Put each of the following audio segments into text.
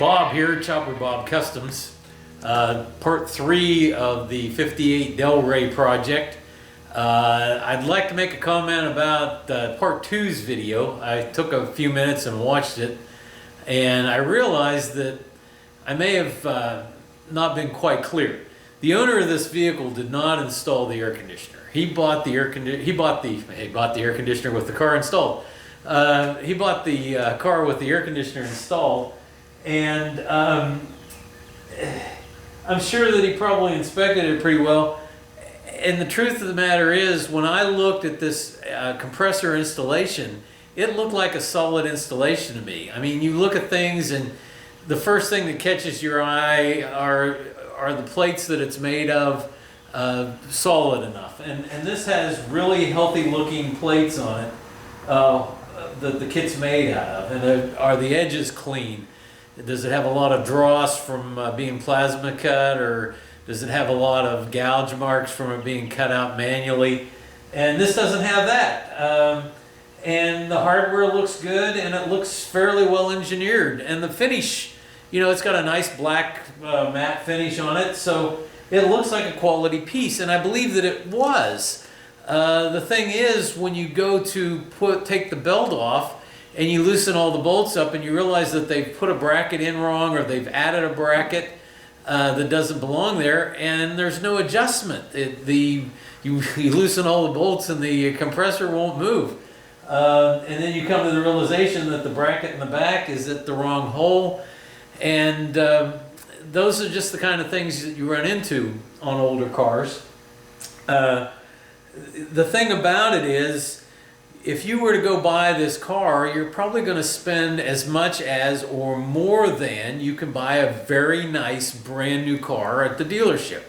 Bob here, Chopper Bob Customs. Part 3 of the 58 Delray project. I'd like to make a comment about part 2's video. I took a few minutes and watched it, and I realized that I may have not been quite clear. The owner of this vehicle did not install the air conditioner. He bought the air conditioner with the car installed. He bought the car with the air conditioner installed, and I'm sure that he probably inspected it pretty well. And the truth of the matter is, when I looked at this compressor installation, it looked like a solid installation to me. I mean, you look at things and the first thing that catches your eye are the plates that it's made of, solid enough. And this has really healthy looking plates on it that the kit's made out of. And are the edges clean? Does it have a lot of dross from being plasma cut, or does it have a lot of gouge marks from it being cut out manually? And this doesn't have that. And the hardware looks good, and it looks fairly well engineered. And the finish, you know, it's got a nice black matte finish on it, so it looks like a quality piece, and I believe that it was. The thing is, when you go to take the belt off, and you loosen all the bolts up and you realize that they've put a bracket in wrong, or they've added a bracket that doesn't belong there, and there's no adjustment. You loosen all the bolts and the compressor won't move. And then you come to the realization that the bracket in the back is at the wrong hole. And those are just the kind of things that you run into on older cars. The thing about it is, if you were to go buy this car, you're probably going to spend as much as or more than you can buy a very nice brand new car at the dealership.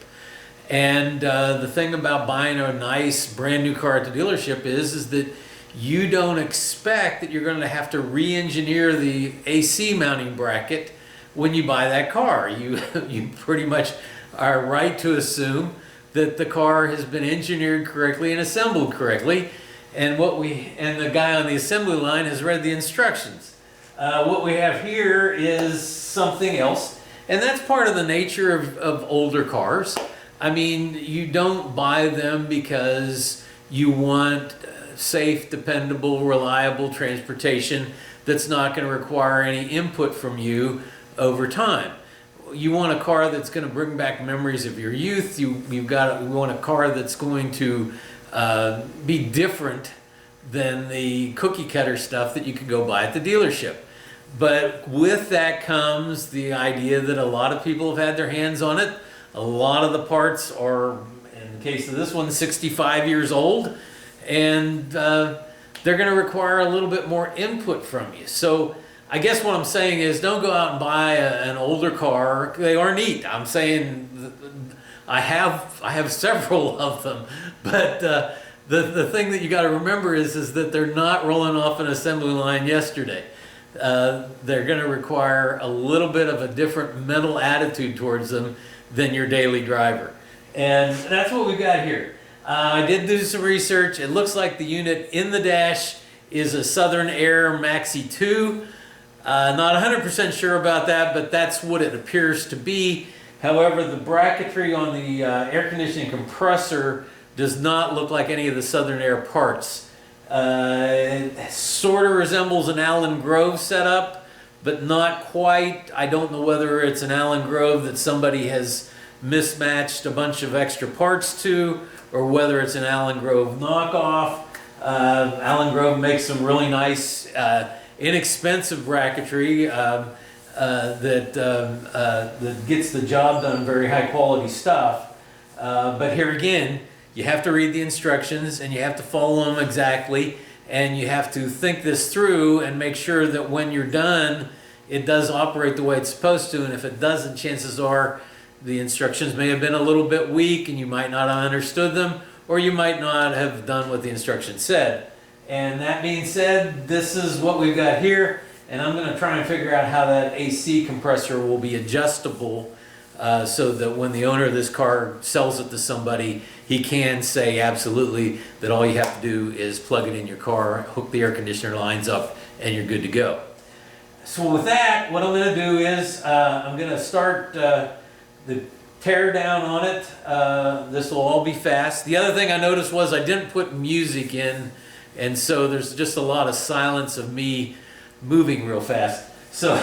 And the thing about buying a nice brand new car at the dealership is that you don't expect that you're going to have to re-engineer the AC mounting bracket when you buy that car. You pretty much are right to assume that the car has been engineered correctly and assembled correctly. And the guy on the assembly line has read the instructions. What we have here is something else, and that's part of the nature of older cars. I mean, you don't buy them because you want safe, dependable, reliable transportation that's not going to require any input from you over time. You want a car that's going to bring back memories of your youth. You want a car that's going to be different than the cookie cutter stuff that you could go buy at the dealership. But with that comes the idea that a lot of people have had their hands on it. A lot of the parts are, in the case of this one, 65 years old, and they're going to require a little bit more input from you. So I guess what I'm saying is, don't go out and buy an older car. They are neat. I'm saying I have several of them, but the thing that you got to remember is that they're not rolling off an assembly line yesterday. They're going to require a little bit of a different mental attitude towards them than your daily driver, and that's what we've got here. I did do some research. It looks like the unit in the dash is a Southern Air Maxi 2. Not 100% sure about that, but that's what it appears to be. However, the bracketry on the air conditioning compressor does not look like any of the Southern Air parts. It sort of resembles an Allen Grove setup, but not quite. I don't know whether it's an Allen Grove that somebody has mismatched a bunch of extra parts to, or whether it's an Allen Grove knockoff. Allen Grove makes some really nice inexpensive bracketry that gets the job done, very high quality stuff. But here again, you have to read the instructions and you have to follow them exactly, and you have to think this through and make sure that when you're done, it does operate the way it's supposed to. And if it doesn't, chances are the instructions may have been a little bit weak and you might not have understood them, or you might not have done what the instructions said. And that being said, this is what we've got here, and I'm going to try and figure out how that AC compressor will be adjustable so that when the owner of this car sells it to somebody, he can say absolutely that all you have to do is plug it in your car, hook the air conditioner lines up, and you're good to go. So with that, what I'm going to do is I'm going to start the tear down on it. This will all be fast. The other thing I noticed was I didn't put music in, and so there's just a lot of silence of me moving real fast. So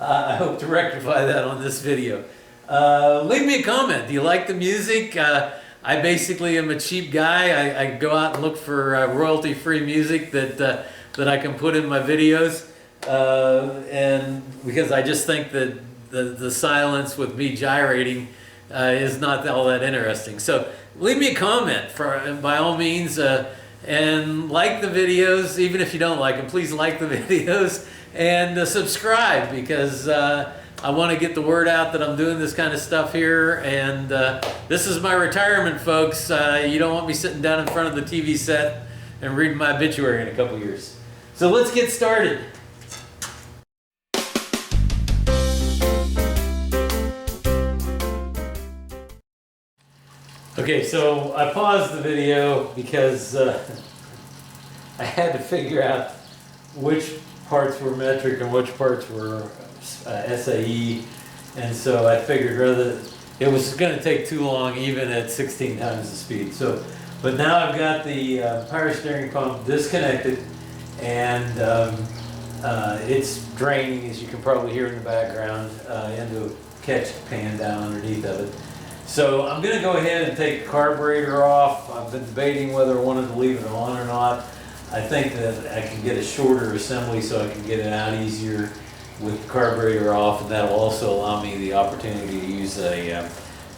I hope to rectify that on this video. Leave me a comment. Do you like the music? I basically am a cheap guy. I go out and look for royalty-free music that I can put in my videos. And because I just think that the silence with me gyrating is not all that interesting. So leave me a comment by all means, and like the videos. Even if you don't like them, please like the videos and subscribe, because I want to get the word out that I'm doing this kind of stuff here. And this is my retirement, folks. You don't want me sitting down in front of the TV set and reading my obituary in a couple years. So let's get started. Okay, so I paused the video because I had to figure out which parts were metric and which parts were SAE, and so I figured rather it was going to take too long even at 16 times the speed. So, but now I've got the power steering pump disconnected, and it's draining, as you can probably hear in the background, into a catch pan down underneath of it. So I'm going to go ahead and take the carburetor off. I've been debating whether I wanted to leave it on or not. I think that I can get a shorter assembly so I can get it out easier with the carburetor off, and that'll also allow me the opportunity to use a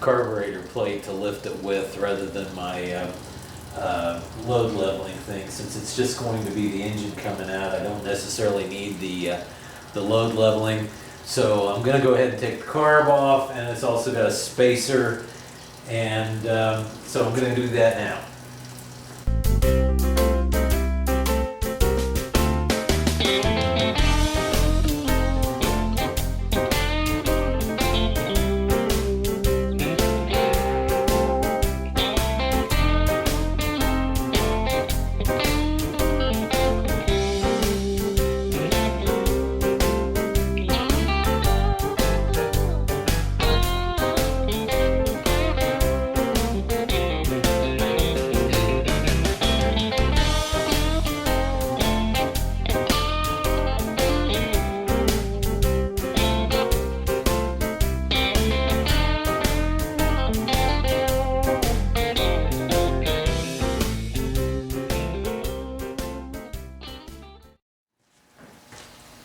carburetor plate to lift it with rather than my load leveling thing. Since it's just going to be the engine coming out, I don't necessarily need the load leveling. So I'm going to go ahead and take the carb off, and it's also got a spacer, and so I'm going to do that now.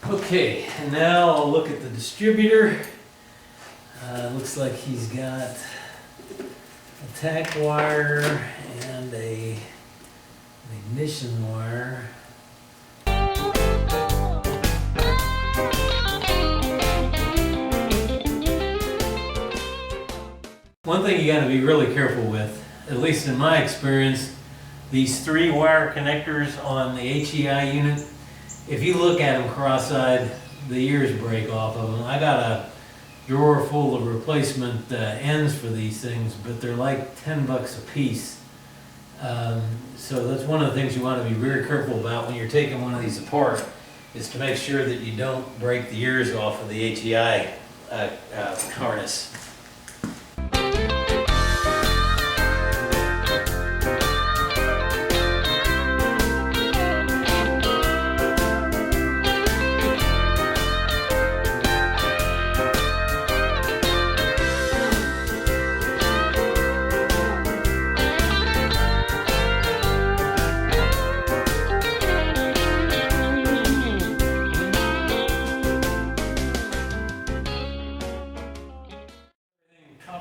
Okay, and now I'll look at the distributor. Looks like he's got a tack wire and an ignition wire. One thing you got to be really careful with, at least in my experience, these 3 wire connectors on the HEI unit. If you look at them cross-eyed, the ears break off of them. I got a drawer full of replacement ends for these things, but they're like 10 bucks a piece. So that's one of the things you want to be very careful about when you're taking one of these apart, is to make sure that you don't break the ears off of the HEI harness.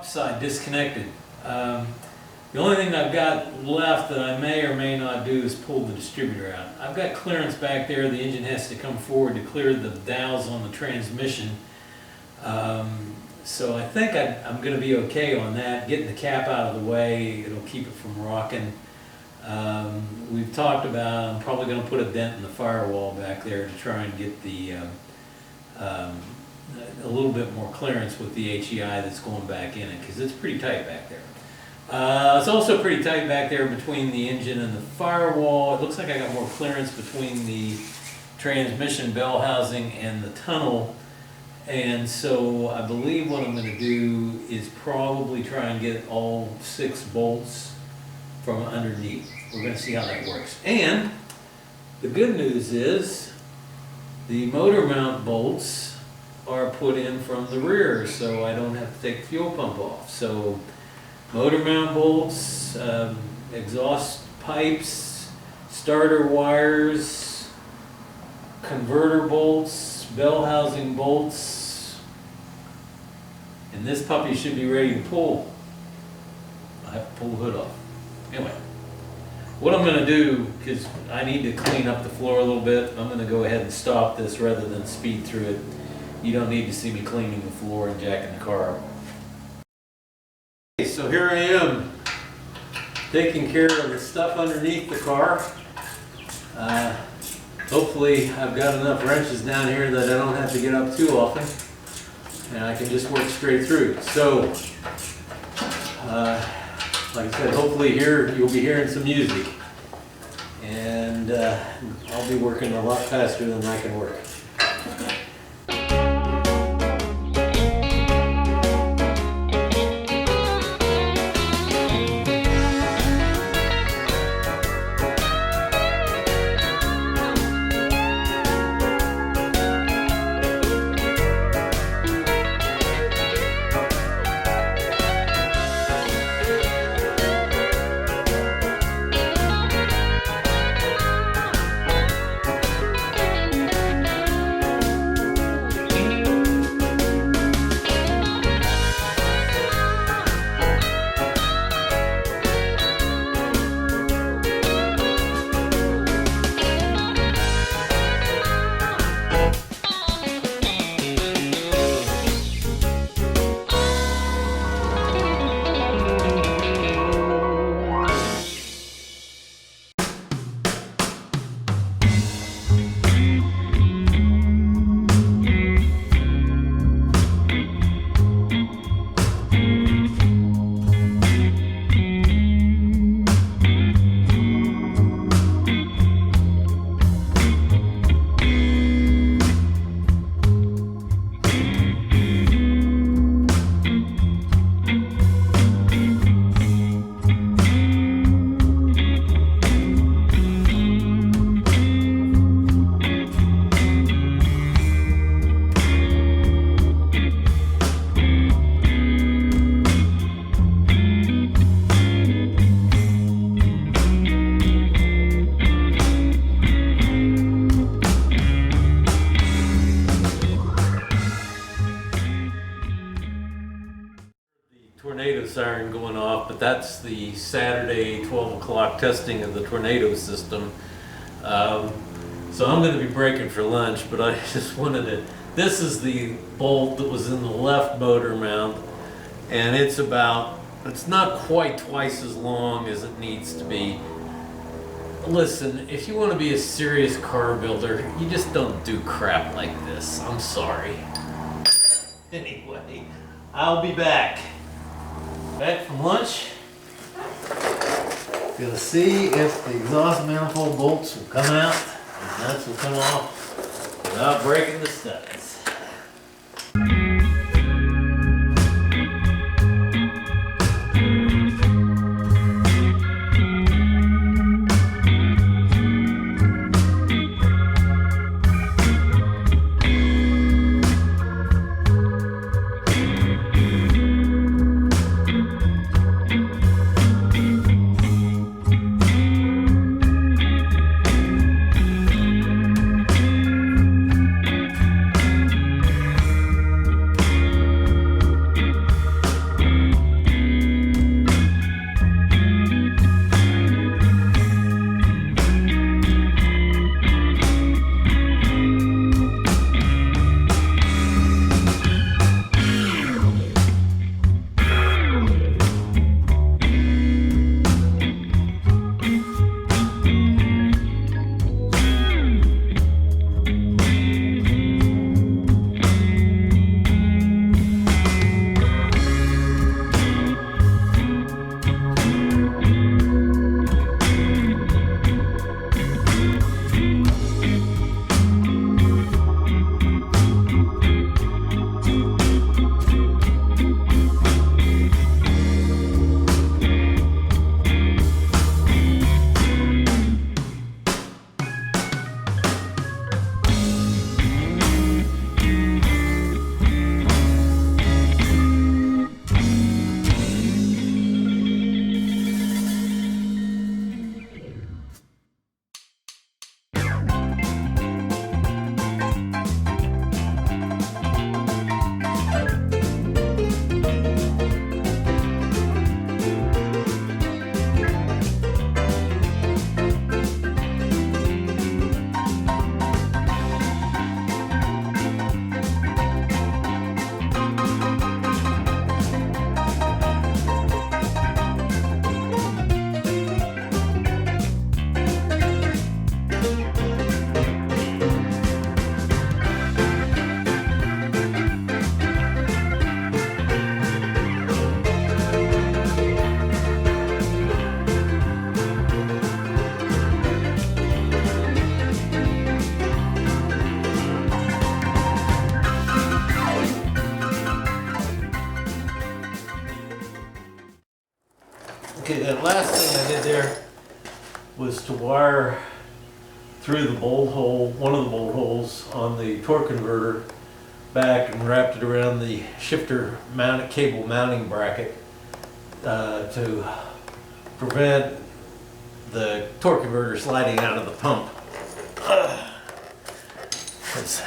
Side disconnected. The only thing I've got left that I may or may not do is pull the distributor out. I've got clearance back there. The engine has to come forward to clear the dowels on the transmission. So I think I'm going to be okay on that. Getting the cap out of the way, it'll keep it from rocking. We've talked about I'm probably going to put a dent in the firewall back there to try and get the a little bit more clearance with the HEI that's going back in it, because it's pretty tight back there. It's also pretty tight back there between the engine and the firewall. It looks like I got more clearance between the transmission bell housing and the tunnel. And so I believe what I'm going to do is probably try and get all 6 bolts from underneath. We're going to see how that works. And the good news is the motor mount bolts are put in from the rear, so I don't have to take the fuel pump off. So motor mount bolts, exhaust pipes, starter wires, converter bolts, bell housing bolts, and this puppy should be ready to pull. I have to pull the hood off. Anyway, what I'm going to do, because I need to clean up the floor a little bit, I'm going to go ahead and stop this rather than speed through it. You don't need to see me cleaning the floor and jacking the car up. Okay, so here I am taking care of the stuff underneath the car. Hopefully I've got enough wrenches down here that I don't have to get up too often and I can just work straight through. So, like I said, hopefully here you'll be hearing some music, and I'll be working a lot faster than I can work. Tornado siren going off, but that's the Saturday 12 o'clock testing of the tornado system. So I'm going to be breaking for lunch, but I just wanted to, this is the bolt that was in the left motor mount, and it's not quite twice as long as it needs to be. Listen, if you want to be a serious car builder, you just don't do crap like this. I'm sorry. Anyway, I'll be back. Back from lunch. Gonna see if the exhaust manifold bolts will come out and nuts will come off without breaking the studs. Okay, the last thing I did there was to wire through the bolt hole, one of the bolt holes on the torque converter back, and wrapped it around the shifter cable mounting bracket to prevent the torque converter sliding out of the pump.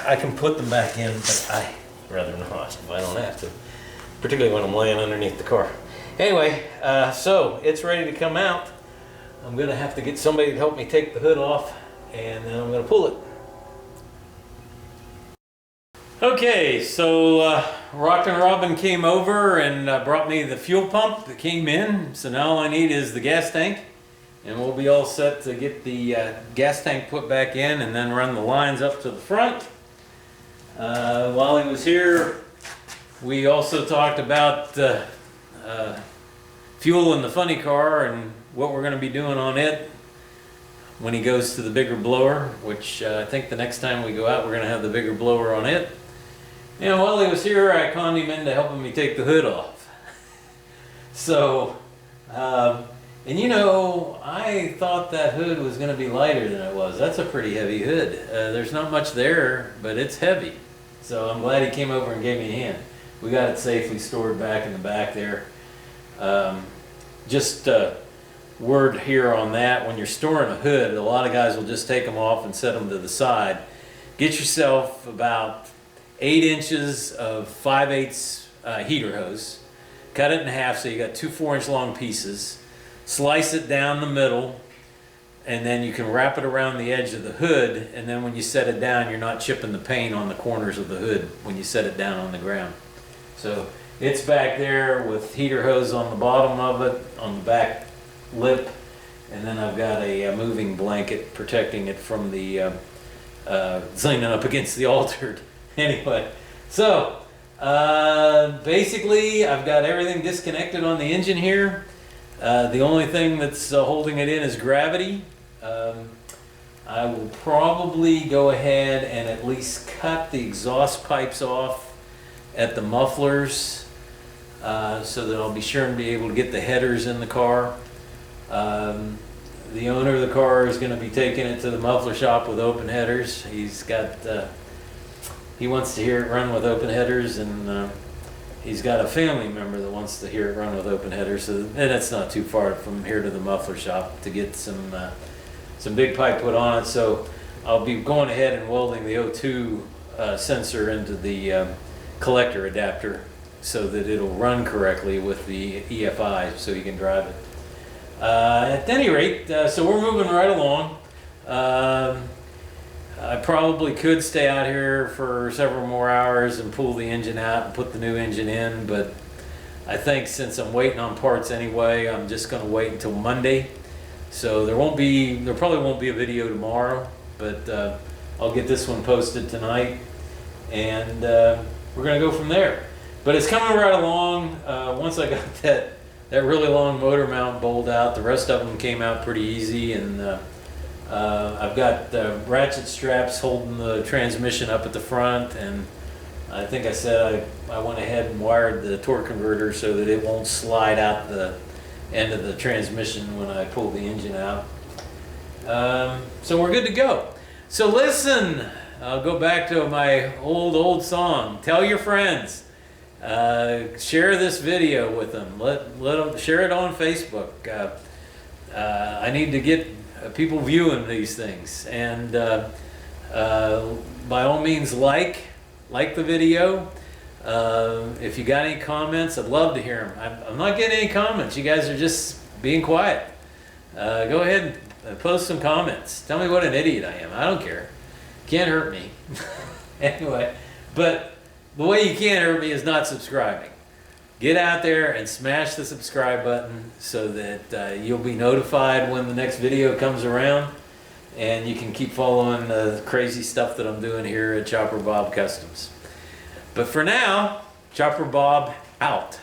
I can put them back in, but I rather not if I don't have to, particularly when I'm laying underneath the car. Anyway, so it's ready to come out. I'm going to have to get somebody to help me take the hood off, and then I'm going to pull it. Okay, so Rockin' Robin came over and brought me the fuel pump that came in. So now all I need is the gas tank, and we'll be all set to get the gas tank put back in and then run the lines up to the front. While he was here, we also talked about fuel in the funny car and what we're going to be doing on it when he goes to the bigger blower, which I think the next time we go out we're going to have the bigger blower on it. And while he was here, I conned him into helping me take the hood off. So, and you know, I thought that hood was going to be lighter than it was. That's a pretty heavy hood. There's not much there, but it's heavy. So I'm glad he came over and gave me a hand. We got it safely stored back in the back there. Just word here on that, when you're storing a hood, a lot of guys will just take them off and set them to the side. Get yourself about 8 inches of 5/8 heater hose, cut it in half so you got 2 4-inch long pieces, slice it down the middle, and then you can wrap it around the edge of the hood, and then when you set it down you're not chipping the paint on the corners of the hood when you set it down on the ground. So it's back there with heater hose on the bottom of it, on the back lip, and then I've got a moving blanket protecting it from the leaning up against the altar. Anyway, so basically I've got everything disconnected on the engine here. The only thing that's holding it in is gravity. I will probably go ahead and at least cut the exhaust pipes off at the mufflers so that I'll be sure and be able to get the headers in the car. The owner of the car is going to be taking it to the muffler shop with open headers. He's got he wants to hear it run with open headers, and he's got a family member that wants to hear it run with open headers. So, and it's not too far from here to the muffler shop to get some big pipe put on it. So I'll be going ahead and welding the O2 sensor into the collector adapter so that it'll run correctly with the EFI so you can drive it. At any rate, so we're moving right along. I probably could stay out here for several more hours and pull the engine out and put the new engine in, but I think since I'm waiting on parts anyway, I'm just going to wait until Monday. So there probably won't be a video tomorrow, but I'll get this one posted tonight, and we're going to go from there. But it's coming right along. Once I got that really long motor mount bolt out, the rest of them came out pretty easy, and I've got ratchet straps holding the transmission up at the front, and I think I said I went ahead and wired the torque converter so that it won't slide out the end of the transmission when I pull the engine out. So we're good to go. So listen, I'll go back to my old song. Tell your friends. Share this video with them. Let them share it on Facebook. I need to get people viewing these things, and by all means like the video. If you got any comments, I'd love to hear them. I'm not getting any comments. You guys are just being quiet. Go ahead and post some comments. Tell me what an idiot I am. I don't care. Can't hurt me. Anyway, but the way you can't hurt me is not subscribing. Get out there and smash the subscribe button so that you'll be notified when the next video comes around, and you can keep following the crazy stuff that I'm doing here at Chopper Bob Customs. But for now, Chopper Bob out.